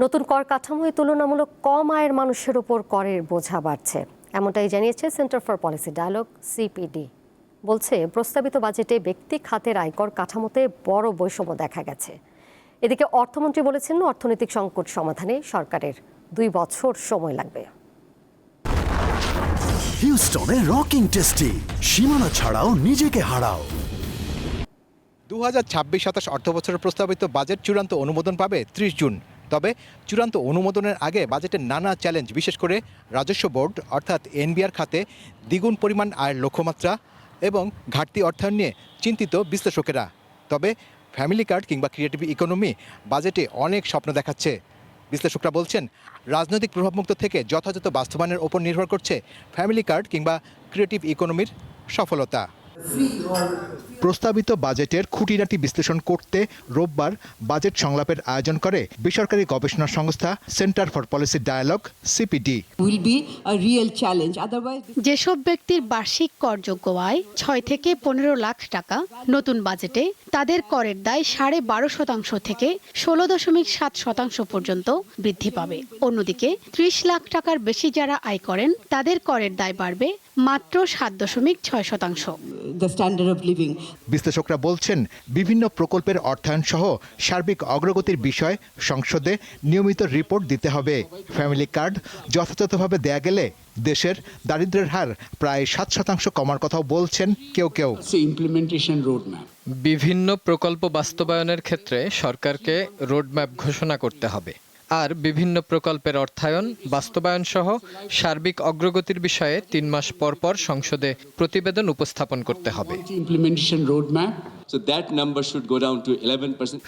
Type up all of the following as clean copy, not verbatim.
নতুন কর কাঠামোয় তুলনামূলক কম আয়ের মানুষের উপর করের বোঝা বাড়ছে, এমনটাই জানিয়েছে centre for policy dialogue CPD. বলছে, প্রস্তাবিত বাজেটে ব্যক্তি খাতের আয়কর কাঠামোতে বড় বৈষম্য দেখা গেছে। এদিকে অর্থমন্ত্রী বলেছেন, অর্থনৈতিক সংকট সমাধানে সরকারের ২ বছর সময় লাগবে। হিউস্টনে রকিং টেস্টি, সীমানা ছাড়াও নিজেকে হারাও। ২০২৬-২৭ অর্থবছরের প্রস্তাবিত বাজেট চূড়ান্ত অনুমোদন পাবে ৩০ জুন। তবে চূড়ান্ত অনুমোদনের আগে বাজেটের নানা চ্যালেঞ্জ, বিশেষ করে রাজস্ব বোর্ড অর্থাৎ এনবিআর খাতে দ্বিগুণ পরিমাণ আয়ের লক্ষ্যমাত্রা এবং ঘাটতি অর্থায়ন নিয়ে চিন্তিত বিশ্লেষকেরা। তবে ফ্যামিলি কার্ড কিংবা ক্রিয়েটিভ ইকোনমি বাজেটে অনেক স্বপ্ন দেখাচ্ছে। বিশ্লেষকরা বলছেন, রাজনৈতিক প্রভাবমুক্ত থেকে যথাযথ বাস্তবায়নের ওপর নির্ভর করছে ফ্যামিলি কার্ড কিংবা ক্রিয়েটিভ ইকোনমির সফলতা। প্রস্তাবিত বাজেটের খুঁটিনাটি বিশ্লেষণ করতে রোববার বাজেট সংলাপের আয়োজন করে বেসরকারি গবেষণা সংস্থা centre for policy dialogue CPD. যেসব ব্যক্তির বার্ষিক করযোগ্য আয় ৬ থেকে ১৫ লাখ টাকা, নতুন বাজেটে তাদের করের দায় ১২.৫% থেকে ১৬.৭% পর্যন্ত বৃদ্ধি পাবে। অন্যদিকে ৩০ লাখ টাকার বেশি যারা আয় করেন, তাদের করের দায় বাড়বে মাত্র ৭.৬%। বিশ্লেষকরা বলছেন, বিভিন্ন প্রকল্পের অর্থায়ন সহ সার্বিক অগ্রগতির বিষয়ে সংসদে নিয়মিত রিপোর্ট দিতে হবে। ফ্যামিলি কার্ড যথাযথভাবে দেয়া গেলে দেশের দারিদ্র্যের হার প্রায় ৭% কমার কথাও বলছেন কেউ কেউ। বিভিন্ন প্রকল্প বাস্তবায়নের ক্ষেত্রে সরকারকে রোডম্যাপ ঘোষণা করতে হবে, আর বিভিন্ন প্রকল্পের অর্থায়ন, বাস্তবায়ন সহ সার্বিক অগ্রগতির বিষয়ে ৩ মাস পর পর সংসদে প্রতিবেদন উপস্থাপন করতে হবে।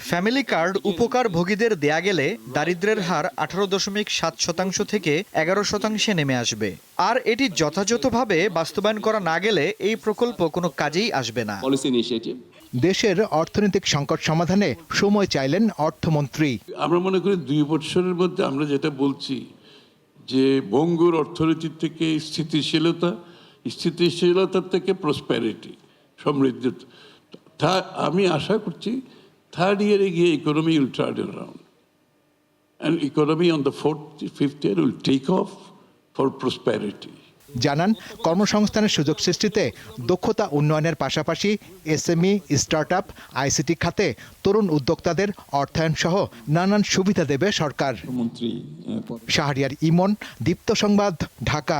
ফ্যামিলি কার্ড উপকারভোগীদের দেয়া গেলে দারিদ্র্যের হার 18.7% থেকে 11% নেমে আসবে। আর এটি যথাযথভাবে বাস্তবায়ন করা না গেলে এই প্রকল্প কোনো কাজেই আসবে না। দেশের অর্থনৈতিক সংকট সমাধানে সময় চাইলেন অর্থমন্ত্রী। আমরা মনে করি 2 বছরের মধ্যে আমরা যেটা বলছি যে ভঙ্গুর অর্থনীতি থেকে স্থিতিশীলতার থেকে প্রসপ্যারিটি, সমৃদ্ধি, আমি আশা করছি 3rd ইয়ারে গিয়ে economy will turn around and economy on the 4th, 5th year will take off for prosperity. জানান, কর্মসংস্থানের সুযোগ সৃষ্টিতে দক্ষতা উন্নয়নের পাশাপাশি এসএমই, স্টার্টআপ, আইসিটি খাতে তরুণ উদ্যোক্তাদের অর্থায়ন সহ নানান সুবিধা দেবে সরকার। শাহরিয়ার ইমন, দীপ্ত সংবাদ, ঢাকা।